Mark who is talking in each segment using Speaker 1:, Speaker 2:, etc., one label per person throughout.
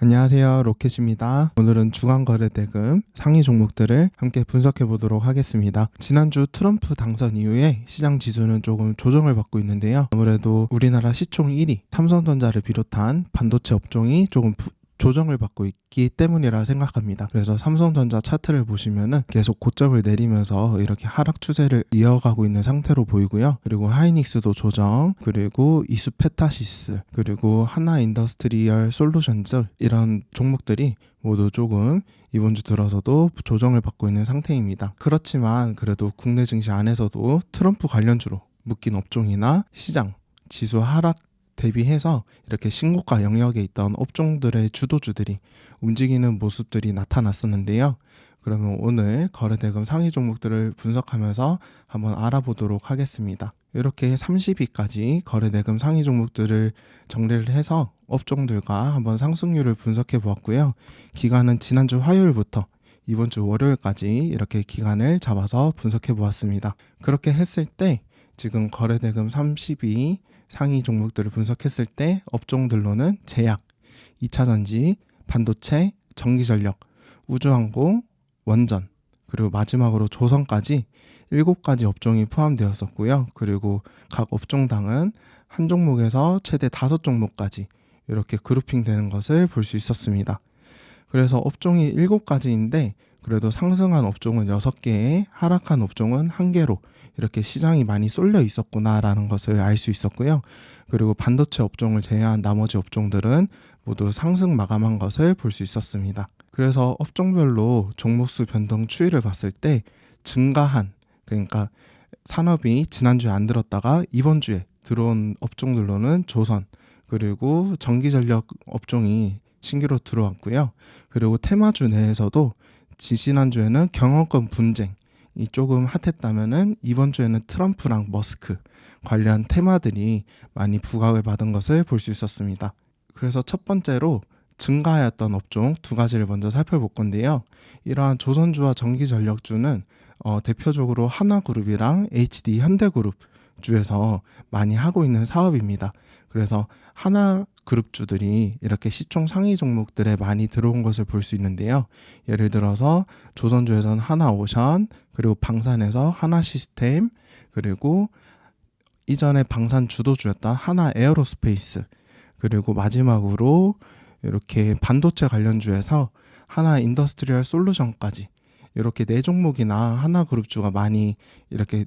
Speaker 1: 안녕하세요, 로켓입니다. 오늘은 주간거래대금 상위 종목들을 함께 분석해 보도록 하겠습니다. 지난주 트럼프 당선 이후에 시장 지수는 조금 조정을 받고 있는데요. 아무래도 우리나라 시총 1위 삼성전자를 비롯한 반도체 업종이 조금 조정을 받고 있기 때문이라 생각합니다. 그래서 삼성전자 차트를 보시면은 계속 고점을 내리면서 이렇게 하락 추세를 이어가고 있는 상태로 보이고요. 그리고 하이닉스도 조정, 그리고 이수페타시스, 그리고 하나인더스트리얼 솔루션즈 이런 종목들이 모두 조금 이번 주 들어서도 조정을 받고 있는 상태입니다. 그렇지만 그래도 국내 증시 안에서도 트럼프 관련주로 묶인 업종이나 시장, 지수 하락 대비해서 이렇게 신고가 영역에 있던 업종들의 주도주들이 움직이는 모습들이 나타났었는데요. 그러면 오늘 거래대금 상위 종목들을 분석하면서 한번 알아보도록 하겠습니다. 이렇게 30위까지 거래대금 상위 종목들을 정리를 해서 업종들과 한번 상승률을 분석해 보았고요. 기간은 지난주 화요일부터 이번 주 월요일까지 이렇게 기간을 잡아서 분석해 보았습니다. 그렇게 했을 때 지금 거래대금 30위 상위 종목들을 분석했을 때 업종들로는 제약, 2차전지, 반도체, 전기전력, 우주항공, 원전, 그리고 마지막으로 조선까지 7가지 업종이 포함되었었고요. 그리고 각 업종당은 한 종목에서 최대 5종목까지 이렇게 그룹핑 되는 것을 볼 수 있었습니다. 그래서 업종이 7가지인데 그래도 상승한 업종은 6개에 하락한 업종은 1개로 이렇게 시장이 많이 쏠려 있었구나라는 것을 알 수 있었고요. 그리고 반도체 업종을 제외한 나머지 업종들은 모두 상승 마감한 것을 볼 수 있었습니다. 그래서 업종별로 종목수 변동 추이를 봤을 때 증가한, 그러니까 산업이 지난주에 안 들었다가 이번 주에 들어온 업종들로는 조선, 그리고 전기전력 업종이 신규로 들어왔고요. 그리고 테마주 내에서도 지난주에는 경영권 분쟁이 조금 핫했다면은 이번 주에는 트럼프랑 머스크 관련 테마들이 많이 부각을 받은 것을 볼 수 있었습니다. 그래서 첫 번째로 증가하였던 업종 2가지를 먼저 살펴볼 건데요. 이러한 조선주와 전기전력주는 대표적으로 하나그룹이랑 HD 현대그룹 주에서 많이 하고 있는 사업입니다. 그래서 하나그룹주들이 이렇게 시총 상위 종목들에 많이 들어온 것을 볼 수 있는데요. 예를 들어서 조선주에서는 하나오션, 그리고 방산에서 하나시스템, 그리고 이전에 방산 주도주였던 하나에어로스페이스, 그리고 마지막으로 이렇게 반도체 관련주에서 하나인더스트리얼 솔루션까지 이렇게 4종목이나 하나그룹주가 많이 이렇게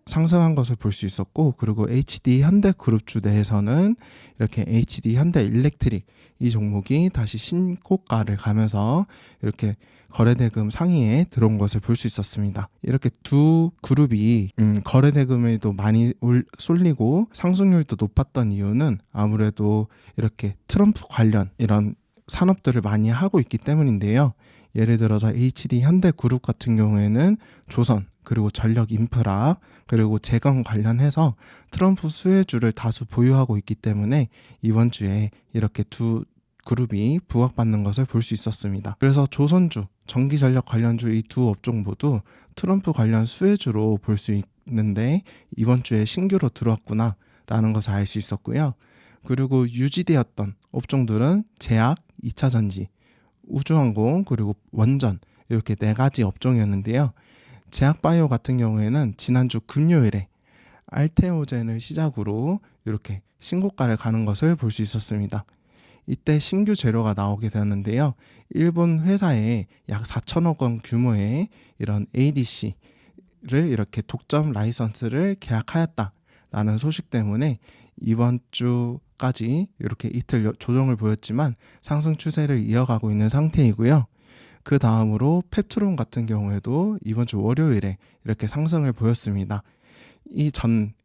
Speaker 1: 상승한 것을 볼 수 있었고, 그리고 HD 현대그룹주 내에서는 이렇게 HD 현대일렉트릭 이 종목이 다시 신고가를 가면서 이렇게 거래대금 상위에 들어온 것을 볼 수 있었습니다. 이렇게 두 그룹이 거래대금에도 많이 쏠리고 상승률도 높았던 이유는 아무래도 이렇게 트럼프 관련 이런 산업들을 많이 하고 있기 때문인데요. 예를 들어서 HD 현대그룹 같은 경우에는 조선, 그리고 전력 인프라, 그리고 재건 관련해서 트럼프 수혜주를 다수 보유하고 있기 때문에 이번 주에 이렇게 두 그룹이 부각받는 것을 볼 수 있었습니다. 그래서 조선주, 전기전력 관련주 이 두 업종 모두 트럼프 관련 수혜주로 볼 수 있는데 이번 주에 신규로 들어왔구나 라는 것을 알 수 있었고요. 그리고 유지되었던 업종들은 제약, 2차전지, 우주항공, 그리고 원전 이렇게 4가지 업종이었는데요. 제약바이오 같은 경우에는 지난주 금요일에 알테오젠을 시작으로 이렇게 신고가를 가는 것을 볼 수 있었습니다. 이때 신규 재료가 나오게 되었는데요. 일본 회사에 약 4천억 원 규모의 이런 ADC를 이렇게 독점 라이선스를 계약하였다라는 소식 때문에 이번 주까지 이렇게 이틀 조정을 보였지만 상승 추세를 이어가고 있는 상태이고요. 그 다음으로 펩트론 같은 경우에도 이번 주 월요일에 이렇게 상승을 보였습니다.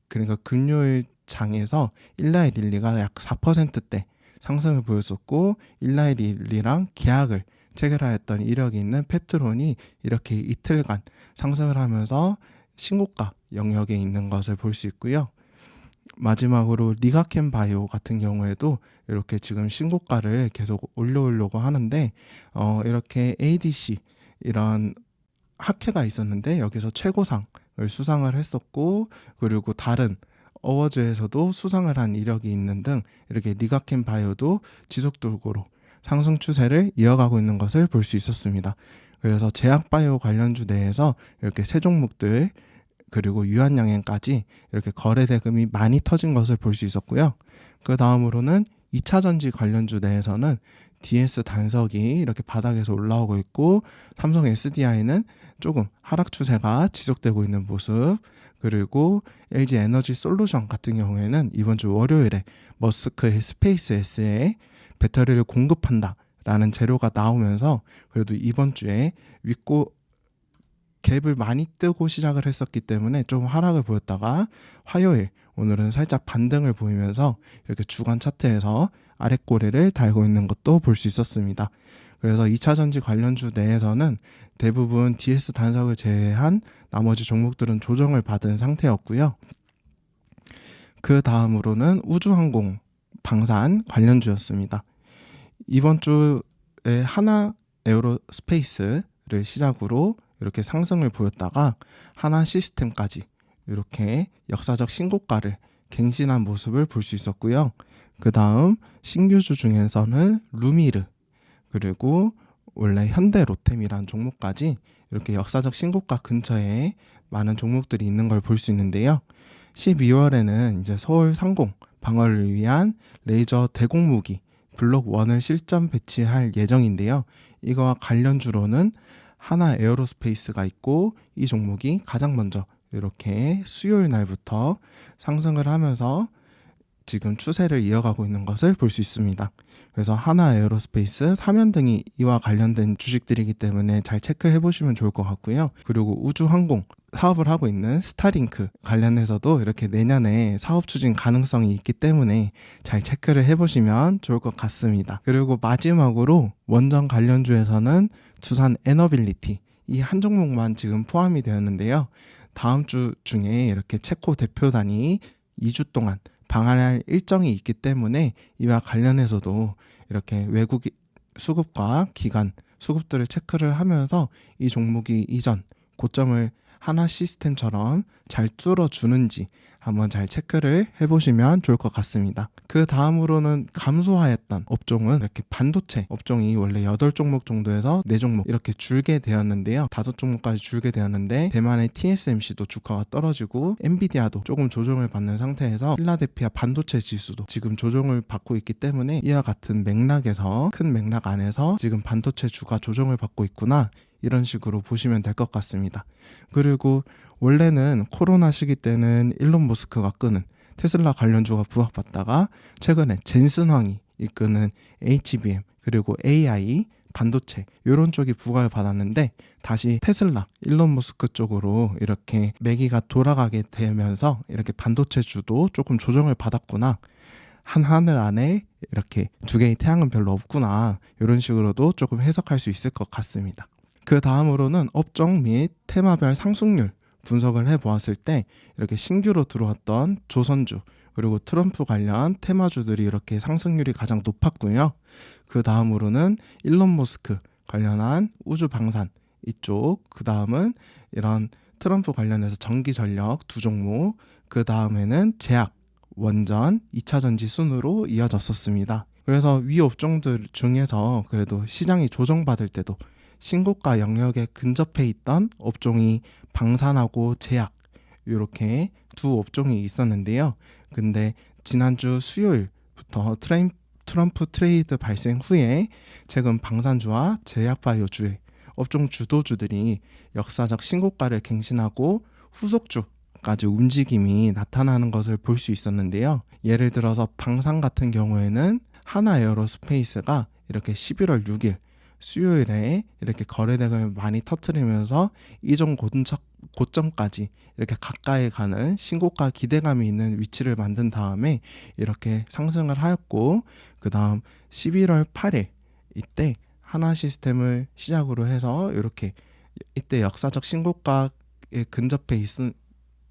Speaker 1: 그러니까 금요일 장에서 일라이릴리가 약 4%대 상승을 보였었고, 일라이릴리랑 계약을 체결하였던 이력이 있는 펩트론이 이렇게 이틀간 상승을 하면서 신고가 영역에 있는 것을 볼 수 있고요. 마지막으로 리가켄 바이오 같은 경우에도 이렇게 지금 신고가를 계속 올려오려고 하는데 이렇게 ADC 이런 학회가 있었는데 여기서 최고상을 수상을 했었고, 그리고 다른 어워즈에서도 수상을 한 이력이 있는 등 이렇게 리가켄 바이오도 지속적으로 상승 추세를 이어가고 있는 것을 볼 수 있었습니다. 그래서 제약바이오 관련주 내에서 이렇게 세 종목들 그리고 유한양행까지 이렇게 거래 대금이 많이 터진 것을 볼 수 있었고요. 그 다음으로는 2차전지 관련주 내에서는 DS 단석이 이렇게 바닥에서 올라오고 있고 삼성 SDI는 조금 하락 추세가 지속되고 있는 모습, 그리고 LG 에너지 솔루션 같은 경우에는 이번 주 월요일에 머스크의 스페이스 S에 배터리를 공급한다 라는 재료가 나오면서 그래도 이번 주에 윗고 갭을 많이 뜨고 시작을 했었기 때문에 좀 하락을 보였다가 화요일 오늘은 살짝 반등을 보이면서 이렇게 주간 차트에서 아랫꼬리를 달고 있는 것도 볼 수 있었습니다. 그래서 2차전지 관련주 내에서는 대부분 DS 단석을 제외한 나머지 종목들은 조정을 받은 상태였고요. 그 다음으로는 우주항공 방산 관련주였습니다. 이번 주에 하나 에어로스페이스를 시작으로 이렇게 상승을 보였다가 하나 시스템까지 이렇게 역사적 신고가를 갱신한 모습을 볼 수 있었고요. 그 다음 신규주 중에서는 루미르 그리고 원래 현대 로템이란 종목까지 이렇게 역사적 신고가 근처에 많은 종목들이 있는 걸 볼 수 있는데요. 12월에는 이제 서울 상공 방어를 위한 레이저 대공무기 블록 1을 실전 배치할 예정인데요. 이거와 관련주로는 하나 에어로스페이스가 있고 이 종목이 가장 먼저 이렇게 수요일 날부터 상승을 하면서 지금 추세를 이어가고 있는 것을 볼 수 있습니다. 그래서 하나 에어로스페이스, 삼연등이 이와 관련된 주식들이기 때문에 잘 체크해 보시면 좋을 것 같고요. 그리고 우주항공 사업을 하고 있는 스타링크 관련해서도 이렇게 내년에 사업 추진 가능성이 있기 때문에 잘 체크를 해보시면 좋을 것 같습니다. 그리고 마지막으로 원전 관련주에서는 두산 에너빌리티 이 한 종목만 지금 포함이 되었는데요. 다음 주 중에 이렇게 체코 대표단이 2주 동안 방한할 일정이 있기 때문에 이와 관련해서도 이렇게 외국 수급과 기관 수급들을 체크를 하면서 이 종목이 이전 고점을 하나 시스템처럼 잘 뚫어주는지 한번 잘 체크를 해보시면 좋을 것 같습니다. 그 다음으로는 감소하였던 업종은 이렇게 반도체 업종이 원래 8종목 정도에서 4종목 이렇게 줄게 되었는데요. 5종목까지 줄게 되었는데 대만의 TSMC도 주가가 떨어지고 엔비디아도 조금 조정을 받는 상태에서 필라델피아 반도체 지수도 지금 조정을 받고 있기 때문에 이와 같은 맥락에서 큰 맥락 안에서 지금 반도체 주가 조정을 받고 있구나 이런 식으로 보시면 될 것 같습니다. 그리고 원래는 코로나 시기 때는 일론 머스크가 끄는 테슬라 관련주가 부각받다가 최근에 젠슨 황이 이끄는 HBM 그리고 AI 반도체 이런 쪽이 부각을 받았는데 다시 테슬라 일론 머스크 쪽으로 이렇게 매기가 돌아가게 되면서 이렇게 반도체 주도 조금 조정을 받았구나. 한 하늘 안에 이렇게 두 개의 태양은 별로 없구나. 이런 식으로도 조금 해석할 수 있을 것 같습니다. 그 다음으로는 업종 및 테마별 상승률 분석을 해보았을 때 이렇게 신규로 들어왔던 조선주 그리고 트럼프 관련 테마주들이 이렇게 상승률이 가장 높았고요. 그 다음으로는 일론 머스크 관련한 우주 방산 이쪽, 그 다음은 이런 트럼프 관련해서 전기 전력 두 종목, 그 다음에는 제약, 원전, 2차전지 순으로 이어졌었습니다. 그래서 위 업종들 중에서 그래도 시장이 조정받을 때도 신고가 영역에 근접해 있던 업종이 방산하고 제약 이렇게 두 업종이 있었는데요. 근데 지난주 수요일부터 트럼프 트레이드 발생 후에 최근 방산주와 제약바이오주의 업종 주도주들이 역사적 신고가를 갱신하고 후속주까지 움직임이 나타나는 것을 볼 수 있었는데요. 예를 들어서 방산 같은 경우에는 하나 에어로스페이스가 이렇게 11월 6일 수요일에 이렇게 거래대금을 많이 터뜨리면서 이전 고점까지 이렇게 가까이 가는 신고가 기대감이 있는 위치를 만든 다음에 이렇게 상승을 하였고, 그 다음 11월 8일 이때 하나 시스템을 시작으로 해서 이렇게 이때 역사적 신고가에 근접해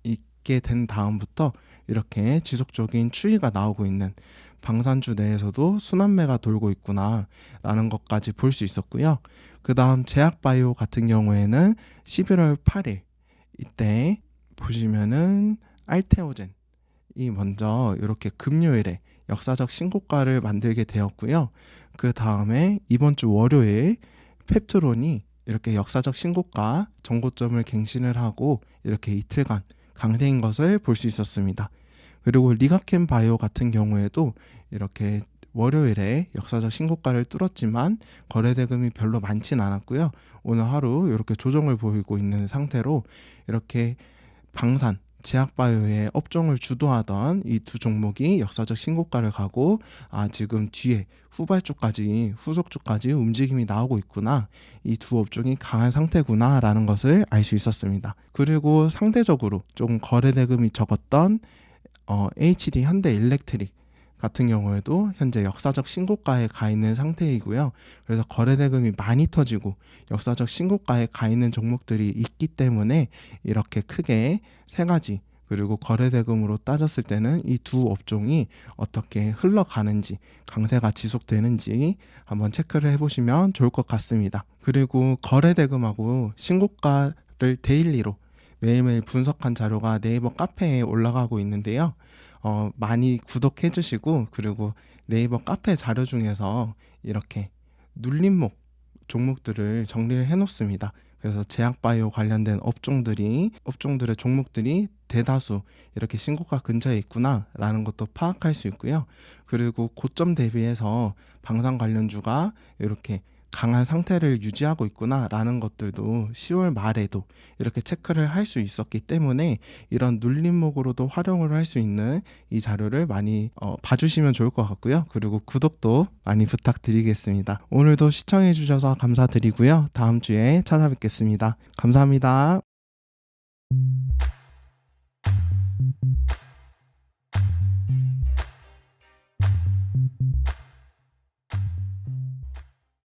Speaker 1: 있게 된 다음부터 이렇게 지속적인 추이가 나오고 있는 방산주 내에서도 순환매가 돌고 있구나 라는 것까지 볼 수 있었고요. 그 다음 제약바이오 같은 경우에는 11월 8일 이때 보시면은 알테오젠 먼저 이렇게 금요일에 역사적 신고가를 만들게 되었고요. 그 다음에 이번 주 월요일 펩트론이 이렇게 역사적 신고가 정고점을 갱신을 하고 이렇게 이틀간 강세인 것을 볼 수 있었습니다. 그리고 리가켄 바이오 같은 경우에도 이렇게 월요일에 역사적 신고가를 뚫었지만 거래 대금이 별로 많진 않았고요. 오늘 하루 이렇게 조정을 보이고 있는 상태로 이렇게 방산, 제약바이오의 업종을 주도하던 이 두 종목이 역사적 신고가를 가고 지금 뒤에 후발주까지 후속주까지 움직임이 나오고 있구나, 이 두 업종이 강한 상태구나 라는 것을 알 수 있었습니다. 그리고 상대적으로 조금 거래 대금이 적었던 HD 현대일렉트릭 같은 경우에도 현재 역사적 신고가에 가 있는 상태이고요. 그래서 거래 대금이 많이 터지고 역사적 신고가에 가 있는 종목들이 있기 때문에 이렇게 크게 세 가지, 그리고 거래 대금으로 따졌을 때는 이 두 업종이 어떻게 흘러가는지, 강세가 지속되는지 한번 체크를 해보시면 좋을 것 같습니다. 그리고 거래 대금하고 신고가를 데일리로 매일매일 분석한 자료가 네이버 카페에 올라가고 있는데요. 많이 구독해 주시고, 그리고 네이버 카페 자료 중에서 이렇게 눌림목 종목들을 정리를 해 놓습니다. 그래서 제약바이오 관련된 업종들의 종목들이 대다수 이렇게 신고가 근처에 있구나 라는 것도 파악할 수 있고요. 그리고 고점 대비해서 방산 관련주가 이렇게 강한 상태를 유지하고 있구나 라는 것들도 10월 말에도 이렇게 체크를 할 수 있었기 때문에 이런 눌림목으로도 활용을 할 수 있는 이 자료를 많이 봐주시면 좋을 것 같고요. 그리고 구독도 많이 부탁드리겠습니다. 오늘도 시청해 주셔서 감사드리고요. 다음 주에 찾아뵙겠습니다. 감사합니다.